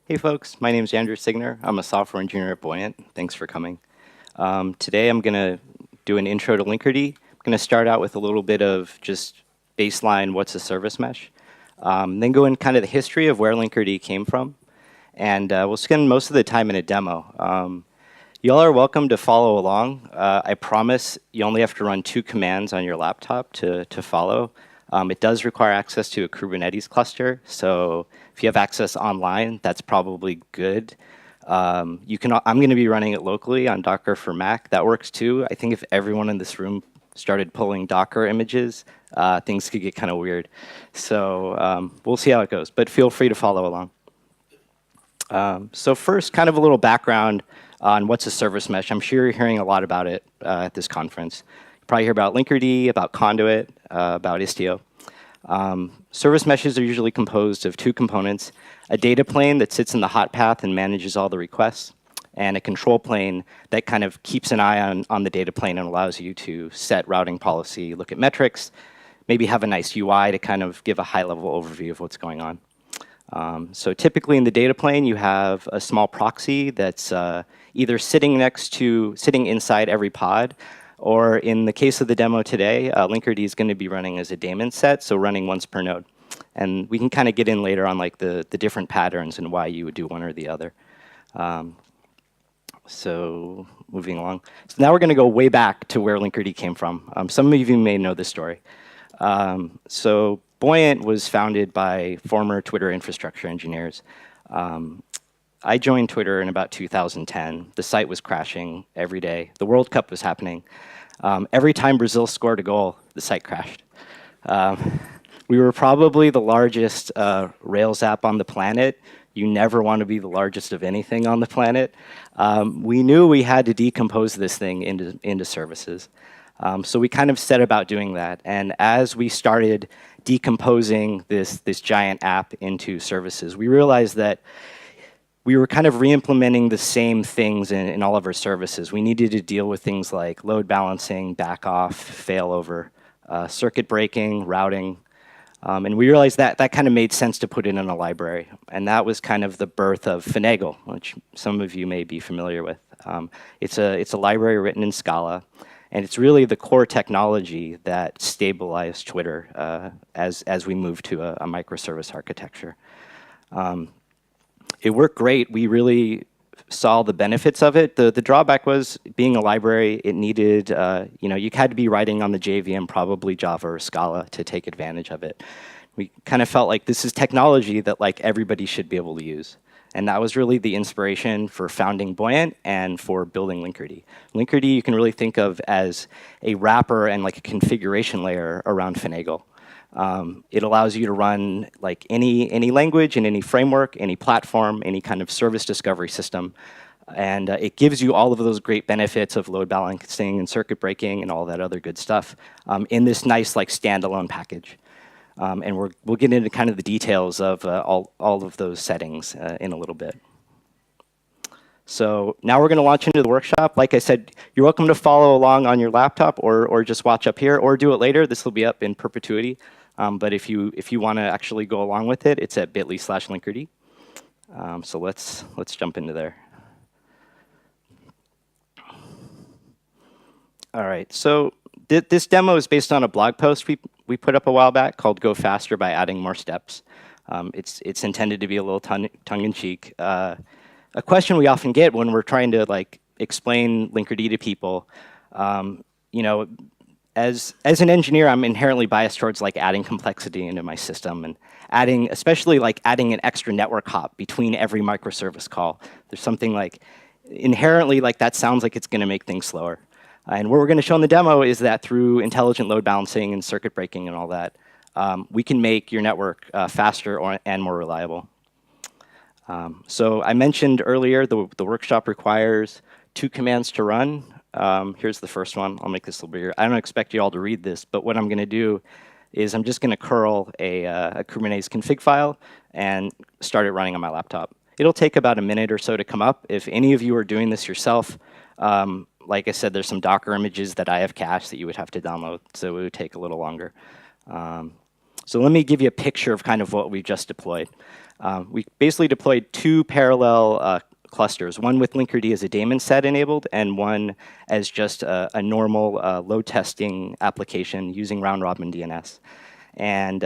Hey folks, my name is Andrew Seigner. I'm a software engineer at Buoyant. Thanks for coming. Today I'm going to do an intro to Linkerd. I'm going to start out with a little bit of just baseline, what's a service mesh, then go in kind of the history of where Linkerd came from, and we'll spend most of the time in a demo. Y'all are welcome to follow along. I promise you only have to run 2 commands on your laptop to follow. It does require access to a Kubernetes cluster, so if you have access online, that's probably good. I'm going to be running it locally on Docker for Mac. That works too. I think if everyone in this room started pulling Docker images, things could get kind of weird. So we'll see how it goes, but feel free to follow along. So first, kind of a little background on what's a service mesh. I'm sure you're hearing a lot about it at this conference. You probably hear about Linkerd, about Conduit, about Istio. Service meshes are usually composed of 2 components, a data plane that sits in the hot path and manages all the requests, and a control plane that kind of keeps an eye on the data plane and allows you to set routing policy, look at metrics, maybe have a nice UI to kind of give a high-level overview of what's going on. So typically in the data plane, you have a small proxy that's either sitting inside every pod, or in the case of the demo today, Linkerd is going to be running as a daemon set, so running once per node. And we can kind of get in later on like the different patterns and why you would do one or the other. So moving along. So now we're going to go way back to where Linkerd came from. Some of you may know this story. So Buoyant was founded by former Twitter infrastructure engineers. I joined Twitter in about 2010. The site was crashing every day. The World Cup was happening. Every time Brazil scored a goal, the site crashed. We were probably the largest Rails app on the planet. You never want to be the largest of anything on the planet. We knew we had to decompose this thing into services. So we kind of set about doing that. And as we started decomposing this giant app into services, we realized that we were kind of re-implementing the same things in all of our services. We needed to deal with things like load balancing, back off, failover, circuit breaking, routing. And we realized that kind of made sense to put it in a library. And that was kind of the birth of Finagle, which some of you may be familiar with. It's a library written in Scala. And it's really the core technology that stabilized Twitter as we moved to a microservice architecture. It worked great. We really saw the benefits of it. The drawback was being a library, it needed, you had to be writing on the JVM, probably Java or Scala, to take advantage of it. We kind of felt like this is technology that like everybody should be able to use. And that was really the inspiration for founding Buoyant and for building Linkerd. Linkerd you can really think of as a wrapper and like a configuration layer around Finagle. It allows you to run like any language and any framework, any platform, any kind of service discovery system. And it gives you all of those great benefits of load balancing and circuit breaking and all that other good stuff in this nice like standalone package. And we'll get into kind of the details of all of those settings in a little bit. So now we're going to launch into the workshop. Like I said, you're welcome to follow along on your laptop or just watch up here or do it later. This will be up in perpetuity. But if you want to actually go along with it, it's at bit.ly/Linkerd. So let's jump into there. All right. So this demo is based on a blog post we put up a while back called "Go Faster by Adding More Steps." It's intended to be a little tongue-in-cheek. A question we often get when we're trying to like explain Linkerd to people, as an engineer, I'm inherently biased towards like adding complexity into my system and especially like adding an extra network hop between every microservice call. There's something like inherently like that sounds like it's going to make things slower. And what we're going to show in the demo is that through intelligent load balancing and circuit breaking and all that, we can make your network faster and more reliable. So I mentioned earlier the workshop requires 2 commands to run. Here's the first one. I'll make this a little bigger. I don't expect you all to read this, but what I'm going to do is I'm just going to curl a Kubernetes config file and start it running on my laptop. It'll take about a minute or so to come up. If any of you are doing this yourself, like I said, there's some Docker images that I have cached that you would have to download, so it would take a little longer. So let me give you a picture of kind of what we just deployed. We basically deployed two parallel clusters, one with Linkerd as a daemon set enabled, and one as just a normal load testing application using round-robin DNS. And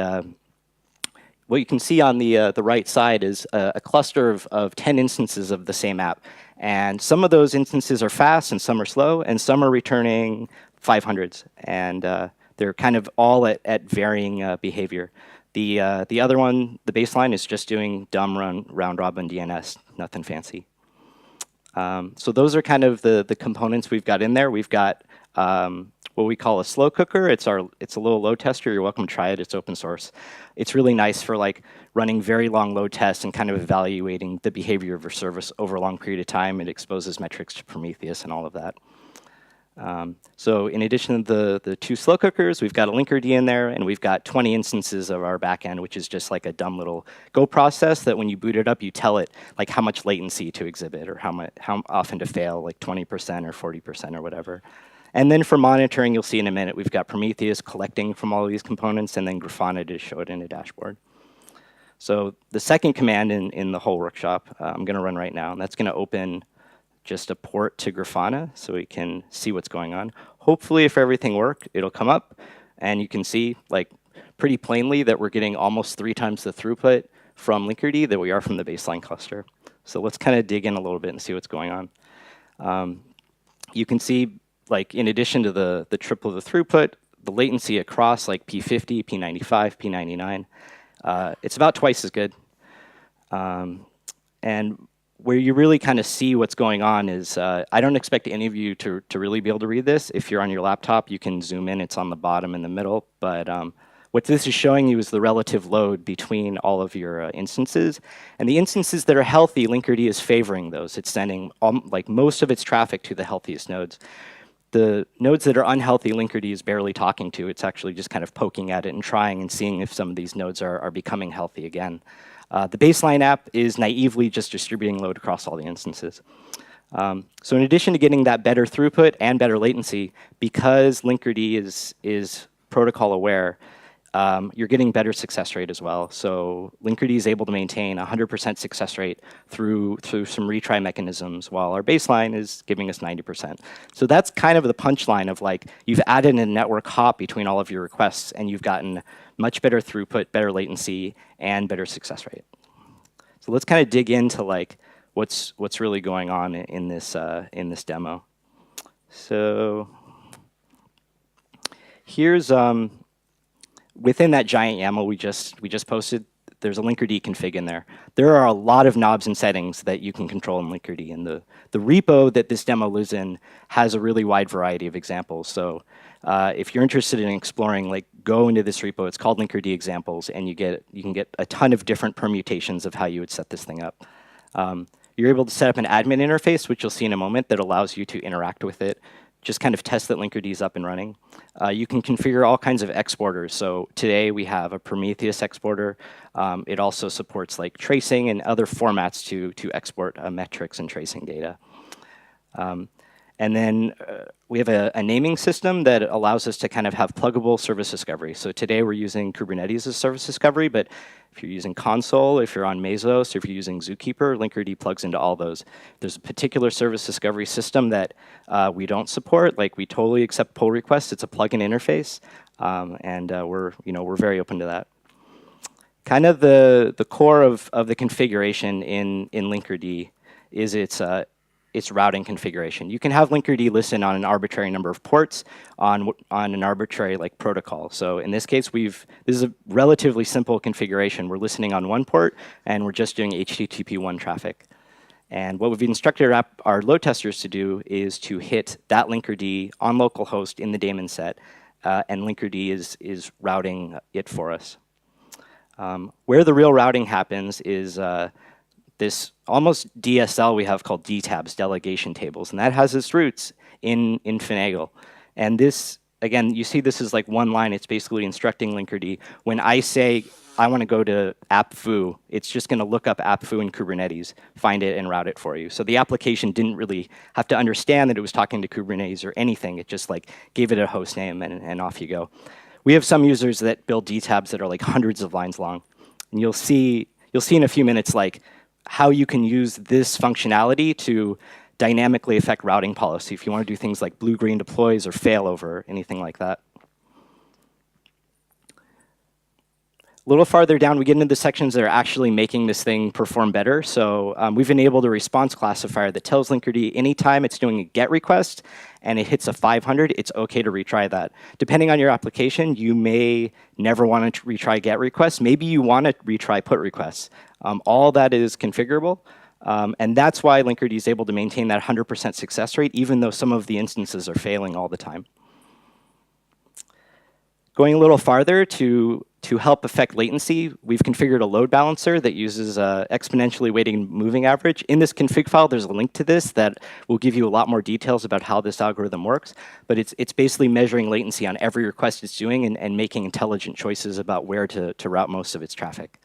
what you can see on the right side is a cluster of 10 instances of the same app. And some of those instances are fast, and some are slow, and some are returning 500s. And they're kind of all at varying behavior. The other one, the baseline, is just doing dumb round-robin DNS, nothing fancy. So those are kind of the components we've got in there. We've got what we call a slow cooker. It's a little load tester. You're welcome to try it. It's open source. It's really nice for like running very long load tests and kind of evaluating the behavior of your service over a long period of time. It exposes metrics to Prometheus and all of that. So in addition to the two slow cookers, we've got a Linkerd in there, and we've got 20 instances of our backend, which is just like a dumb little Go process that when you boot it up, you tell it like how much latency to exhibit or how often to fail, like 20% or 40% or whatever. And then for monitoring, you'll see in a minute, we've got Prometheus collecting from all of these components, and then Grafana to show it in a dashboard. So the second command in the whole workshop, I'm going to run right now, and that's going to open just a port to Grafana so we can see what's going on. Hopefully, if everything worked, it'll come up, and you can see like pretty plainly that we're getting almost 3 times the throughput from Linkerd that we are from the baseline cluster. So let's kind of dig in a little bit and see what's going on. You can see, like, in addition to the triple the throughput, the latency across like P50, P95, P99, it's about twice as good. And where you really kind of see what's going on is, I don't expect any of you to really be able to read this. If you're on your laptop, you can zoom in. It's on the bottom in the middle. But what this is showing you is the relative load between all of your instances. And the instances that are healthy, Linkerd is favoring those. It's sending like most of its traffic to the healthiest nodes. The nodes that are unhealthy, Linkerd is barely talking to. It's actually just kind of poking at it and trying and seeing if some of these nodes are becoming healthy again. The baseline app is naively just distributing load across all the instances. So in addition to getting that better throughput and better latency, because Linkerd is protocol aware, you're getting better success rate as well. So Linkerd is able to maintain 100% success rate through some retry mechanisms, while our baseline is giving us 90%. So that's kind of the punchline of like, you've added a network hop between all of your requests, and you've gotten much better throughput, better latency, and better success rate. So let's kind of dig into like what's really going on in this demo. So here's within that giant YAML we just posted, there's a Linkerd config in there. There are a lot of knobs and settings that you can control in Linkerd, and the repo that this demo lives in has a really wide variety of examples. So if you're interested in exploring, like, go into this repo. It's called Linkerd examples, and you can get a ton of different permutations of how you would set this thing up. You're able to set up an admin interface, which you'll see in a moment, that allows you to interact with it. Just kind of test that Linkerd is up and running. You can configure all kinds of exporters. So today we have a Prometheus exporter. It also supports like tracing and other formats to export metrics and tracing data. And then we have a naming system that allows us to kind of have pluggable service discovery. So today we're using Kubernetes as service discovery, but if you're using Console, if you're on Mesos, or if you're using Zookeeper, Linkerd plugs into all those. There's a particular service discovery system that we don't support. Like, we totally accept pull requests. It's a plugin interface, and we're very open to that. Kind of the core of the configuration in Linkerd is its routing configuration. You can have Linkerd listen on an arbitrary number of ports on an arbitrary like protocol. So in this case, this is a relatively simple configuration. We're listening on one port, and we're just doing HTTP1 traffic. And what we've instructed our load testers to do is to hit that Linkerd on localhost in the daemon set, and Linkerd is routing it for us. Where the real routing happens is this almost DSL we have called DTABs, delegation tables, and that has its roots in Finagle. And this, again, you see this is like one line. It's basically instructing Linkerd. When I say I want to go to app foo, it's just going to look up app foo in Kubernetes, find it, and route it for you. So the application didn't really have to understand that it was talking to Kubernetes or anything. It just like gave it a host name, and off you go. We have some users that build dtabs that are like hundreds of lines long. And you'll see in a few minutes like how you can use this functionality to dynamically affect routing policy if you want to do things like blue-green deploys or failover, anything like that. A little farther down, we get into the sections that are actually making this thing perform better. So we've enabled a response classifier that tells Linkerd anytime it's doing a GET request and it hits a 500, it's OK to retry that. Depending on your application, you may never want to retry GET requests. Maybe you want to retry PUT requests. All that is configurable. And that's why Linkerd is able to maintain that 100% success rate, even though some of the instances are failing all the time. Going a little farther to help affect latency, we've configured a load balancer that uses exponentially weighted moving average. In this config file, there's a link to this that will give you a lot more details about how this algorithm works. But it's basically measuring latency on every request it's doing and making intelligent choices about where to route most of its traffic.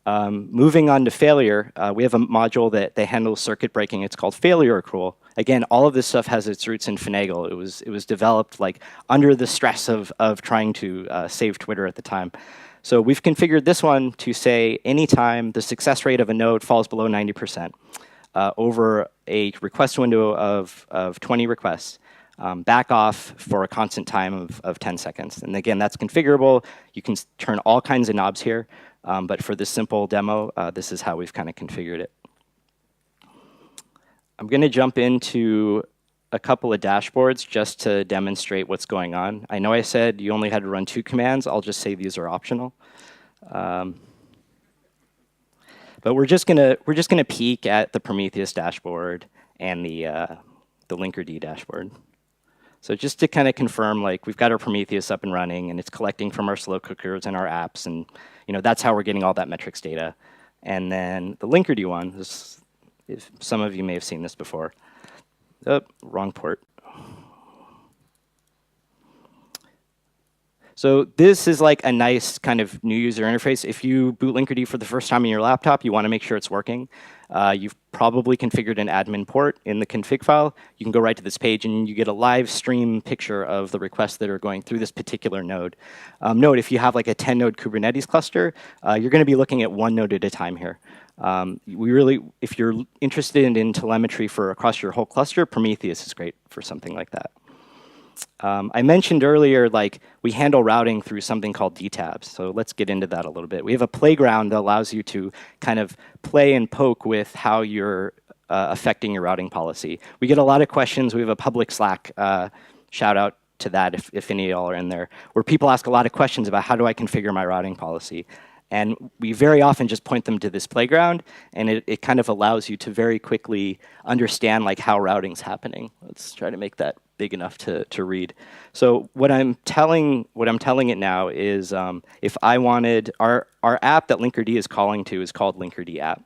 Moving on to failure, we have a module that handles circuit breaking. It's called Failure Accrual. Again, all of this stuff has its roots in Finagle. It was developed like under the stress of trying to save Twitter at the time. So we've configured this one to say anytime the success rate of a node falls below 90% over a request window of 20 requests, back off for a constant time of 10 seconds. And again, that's configurable. You can turn all kinds of knobs here. But for this simple demo, this is how we've kind of configured it. I'm going to jump into a couple of dashboards just to demonstrate what's going on. I know I said you only had to run 2 commands. I'll just say these are optional. But we're just gonna peek at the Prometheus dashboard and the Linkerd dashboard. So just to kind of confirm, like we've got our Prometheus up and running, and it's collecting from our slow cookers and our apps, and that's how we're getting all that metrics data. And then the Linkerd one, if some of you may have seen this before. Oh, wrong port. So this is like a nice kind of new user interface. If you boot Linkerd for the first time in your laptop, you want to make sure it's working. You've probably configured an admin port in the config file. You can go right to this page, and you get a live stream picture of the requests that are going through this particular node. Note, if you have like a 10-node Kubernetes cluster, you're going to be looking at one node at a time here. If you're interested in telemetry for across your whole cluster, Prometheus is great for something like that. I mentioned earlier, like we handle routing through something called dtabs. So let's get into that a little bit. We have a playground that allows you to kind of play and poke with how you're affecting your routing policy. We get a lot of questions. We have a public Slack shout out to that if any of y'all are in there, where people ask a lot of questions about how do I configure my routing policy. And we very often just point them to this playground, and it kind of allows you to very quickly understand like how routing's happening. Let's try to make that big enough to read. So what I'm telling it now is if I wanted our app that Linkerd is calling to is called Linkerd app,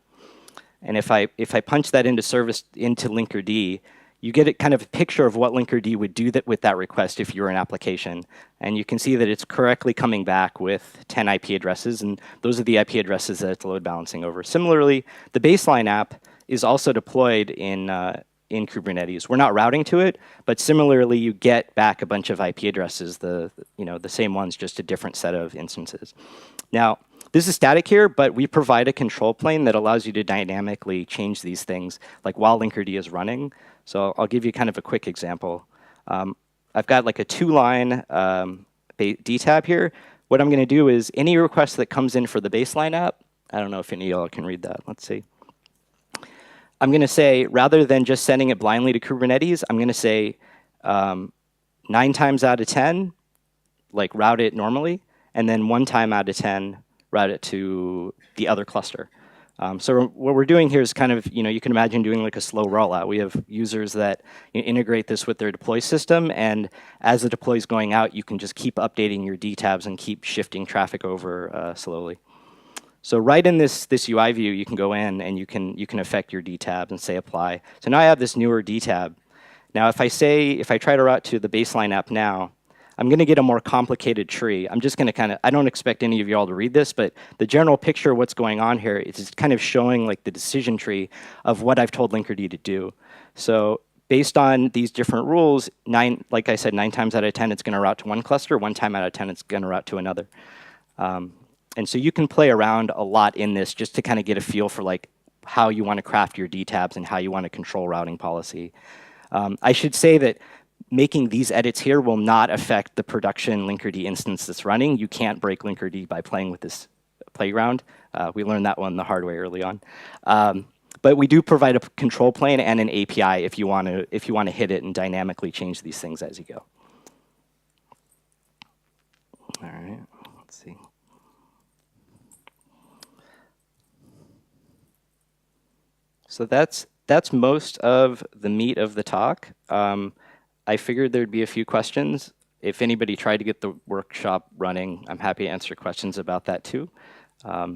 and if I punch that into Linkerd, you get a kind of a picture of what Linkerd would do with that request if you were an application. And you can see that it's correctly coming back with 10 IP addresses, and those are the IP addresses that it's load balancing over. Similarly, the baseline app is also deployed in Kubernetes. We're not routing to it, but similarly, you get back a bunch of IP addresses, the same ones, just a different set of instances. Now, this is static here, but we provide a control plane that allows you to dynamically change these things, like while Linkerd is running. So I'll give you kind of a quick example. I've got like a 2-line dtab here. What I'm going to do is any request that comes in for the baseline app, I don't know if any of y'all can read that. Let's see. I'm going to say, rather than just sending it blindly to Kubernetes, I'm going to say 9 times out of 10, like route it normally, and then 1 time out of 10, route it to the other cluster. So what we're doing here is kind of, you can imagine doing like a slow rollout. We have users that integrate this with their deploy system, and as the deploy is going out, you can just keep updating your dtabs and keep shifting traffic over slowly. So right in this UI view, you can go in and you can affect your dtabs and say apply. So now I have this newer dtab. Now if I try to route to the baseline app now, I'm going to get a more complicated tree. I'm just going to I don't expect any of y'all to read this, but the general picture of what's going on here is kind of showing like the decision tree of what I've told Linkerd to do. So based on these different rules, like I said, 9 times out of 10, it's going to route to one cluster. 1 time out of 10, it's going to route to another. And so you can play around a lot in this just to kind of get a feel for like how you want to craft your DTABs and how you want to control routing policy. I should say that making these edits here will not affect the production Linkerd instance that's running. You can't break Linkerd by playing with this playground. We learned that one the hard way early on. But we do provide a control plane and an API if you want to hit it and dynamically change these things as you go. All right, let's see. So that's most of the meat of the talk. I figured there'd be a few questions. If anybody tried to get the workshop running, I'm happy to answer questions about that too. I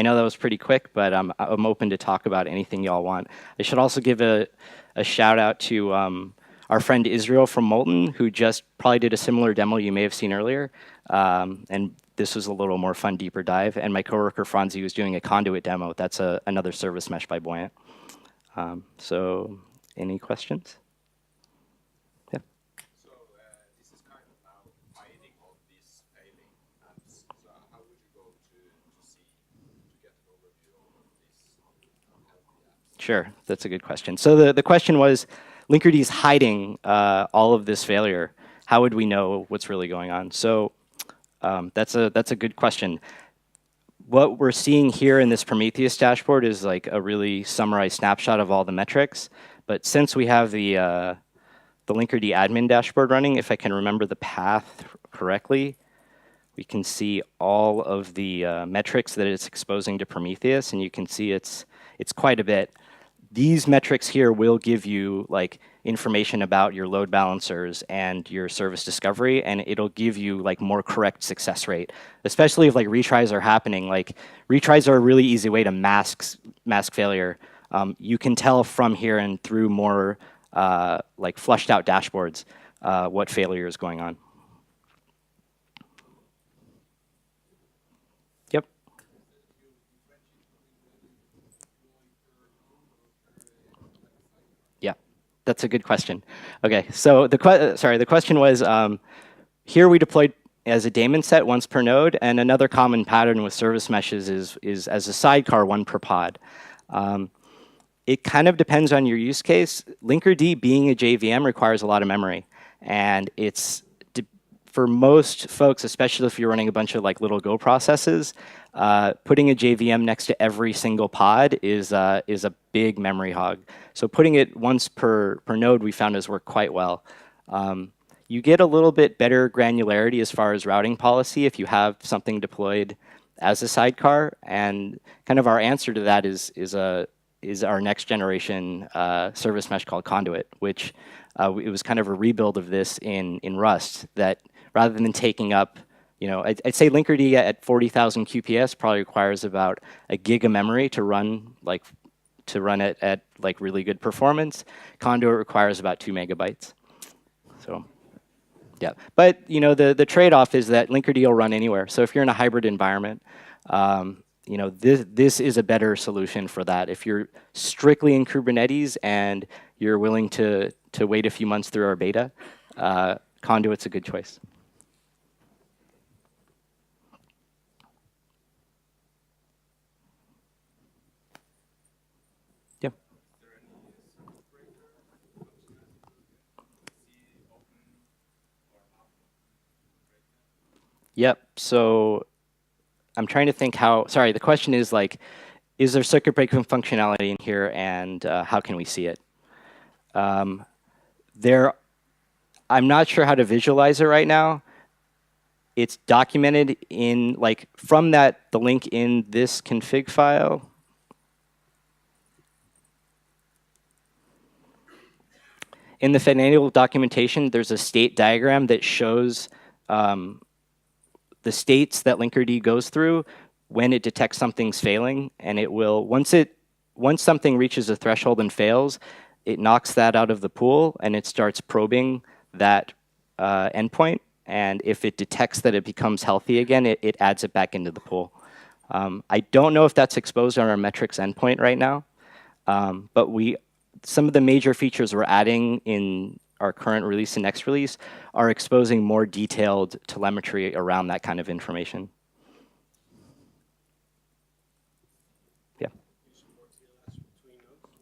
know that was pretty quick, but I'm open to talk about anything y'all want. I should also give a shout out to our friend Israel from Molten, who just probably did a similar demo you may have seen earlier. And this was a little more fun, deeper dive. And my coworker Franzi was doing a conduit demo. That's another service mesh by Buoyant. So any questions? Yeah. So this is kind of now hiding all these failing apps. So how would you go to see, to get an overview of these unhealthy apps? Sure, that's a good question. So the question was, Linkerd is hiding all of this failure. How would we know what's really going on? So that's a good question. What we're seeing here in this Prometheus dashboard is like a really summarized snapshot of all the metrics. But since we have the Linkerd admin dashboard running, if I can remember the path correctly, we can see all of the metrics that it's exposing to Prometheus, and you can see it's quite a bit. These metrics here will give you like information about your load balancers and your service discovery, and it'll give you like more correct success rate, especially if like retries are happening. Like retries are a really easy way to mask failure. You can tell from here and through more like flushed out dashboards what failure is going on. Yep. Yeah, that's a good question. Okay, so the question was, here we deployed as a daemon set once per node, and another common pattern with service meshes is as a sidecar, 1 per pod. It kind of depends on your use case. Linkerd being a JVM requires a lot of memory, and it's for most folks, especially if you're running a bunch of like little Go processes, putting a JVM next to every single pod is a big memory hog. So putting it once per node we found has worked quite well. You get a little bit better granularity as far as routing policy if you have something deployed as a sidecar, and kind of our answer to that is our next generation service mesh called Conduit, which it was kind of a rebuild of this in Rust that rather than taking up, I'd say Linkerd at 40,000 QPS probably requires about a gig of memory to run it at like really good performance. Conduit requires about 2 megabytes. So, yeah. But the trade-off is that Linkerd will run anywhere. So if you're in a hybrid environment, this is a better solution for that. If you're strictly in Kubernetes and you're willing to wait a few months through our beta, Conduit's a good choice. Yep. Yep. So I'm trying to think how. Sorry, the question is like, is there circuit breaking functionality in here, and how can we see it? I'm not sure how to visualize it right now. It's documented in like from the link in this config file. In the financial documentation, there's a state diagram that shows the states that Linkerd goes through when it detects something's failing, and it will once something reaches a threshold and fails, it knocks that out of the pool and it starts probing that endpoint. And if it detects that it becomes healthy again, it adds it back into the pool. I don't know if that's exposed on our metrics endpoint right now, but some of the major features we're adding in our current release and next release are exposing more detailed telemetry around that kind of information.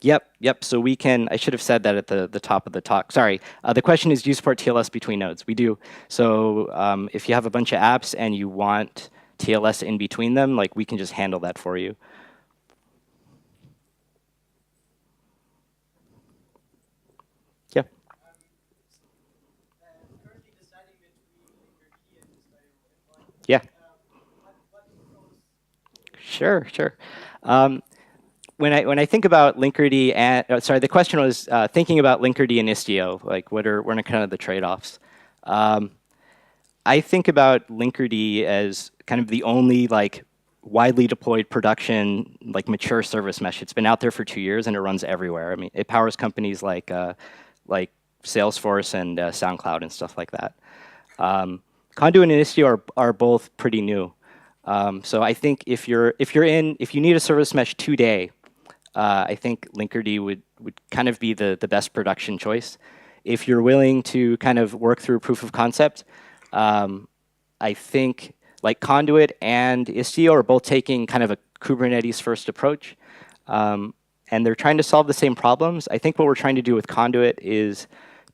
Yeah. Yep. So we can, I should have said that at the top of the talk. Sorry. The question is, do you support TLS between nodes? We do. So if you have a bunch of apps and you want TLS in between them, like we can just handle that for you. Yeah. Currently deciding between Linkerd and this Yeah. what pros? Sure. When I think about Linkerd and sorry, the question was thinking about Linkerd and Istio, like what are kind of the trade-offs? I think about Linkerd as kind of the only like widely deployed production like mature service mesh. It's been out there for 2 years and it runs everywhere. I mean, it powers companies like Salesforce and SoundCloud and stuff like that. Conduit and Istio are both pretty new. So I think if you need a service mesh today, I think Linkerd would kind of be the best production choice. If you're willing to kind of work through proof of concept, I think like Conduit and Istio are both taking kind of a Kubernetes first approach. And they're trying to solve the same problems. I think what we're trying to do with Conduit is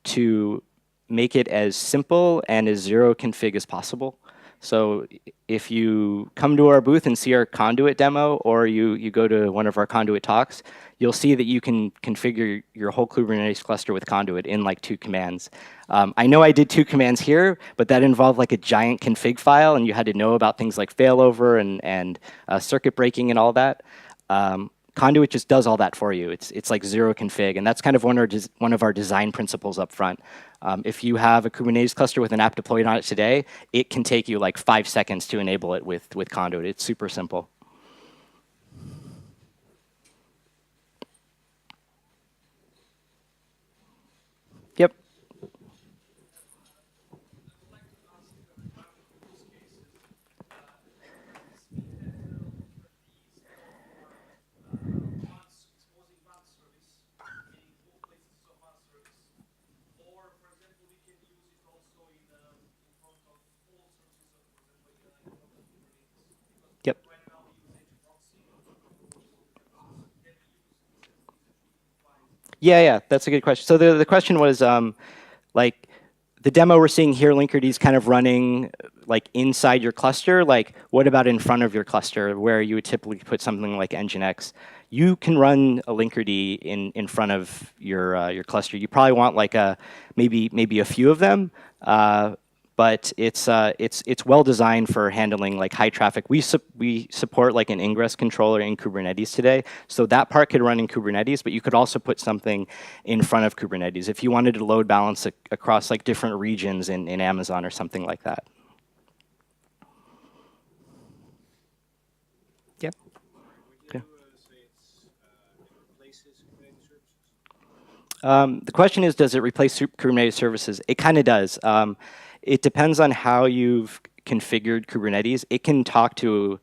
to make it as simple and as zero config as possible. So if you come to our booth and see our Conduit demo, or you go to one of our Conduit talks, you'll see that you can configure your whole Kubernetes cluster with Conduit in like 2 commands. I know I did 2 commands here, but that involved like a giant config file, and you had to know about things like failover and circuit breaking and all that. Conduit just does all that for you. It's like zero config, and that's kind of one of our design principles up front. If you have a Kubernetes cluster with an app deployed on it today, it can take you like 5 seconds to enable it with Conduit. It's super simple. Yep. Yep. Yeah, that's a good question. So the question was like the demo we're seeing here, Linkerd is kind of running like inside your cluster. Like what about in front of your cluster where you would typically put something like Nginx? You can run a Linkerd in front of your cluster. You probably want like maybe a few of them. But it's well designed for handling like high traffic. We support like an ingress controller in Kubernetes today, so that part could run in Kubernetes. But you could also put something in front of Kubernetes if you wanted to load balance across like different regions in Amazon or something like that. Yeah. Would you say it replaces Kubernetes services? The question is, does it replace Kubernetes services? It kind of does. It depends on how you've configured Kubernetes. It can talk to,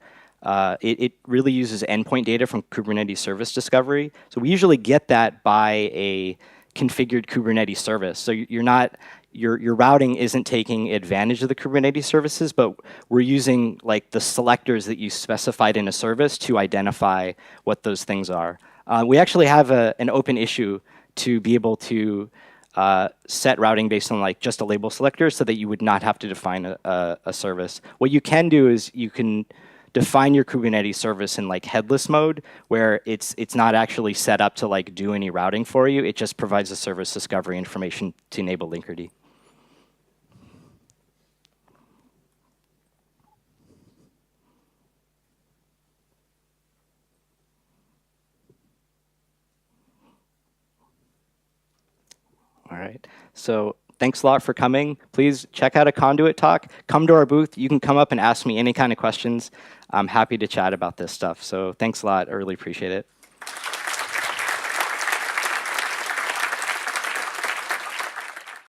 it really uses endpoint data from Kubernetes service discovery. So we usually get that by a configured Kubernetes service. So your routing isn't taking advantage of the Kubernetes services, but we're using like the selectors that you specified in a service to identify what those things are. We actually have an open issue to be able to set routing based on like just a label selector so that you would not have to define a service. What you can do is you can define your Kubernetes service in like headless mode where it's not actually set up to like do any routing for you. It just provides the service discovery information to enable Linkerd. All right. So thanks a lot for coming. Please check out a Conduit talk. Come to our booth. You can come up and ask me any kind of questions. I'm happy to chat about this stuff. So thanks a lot. I really appreciate it.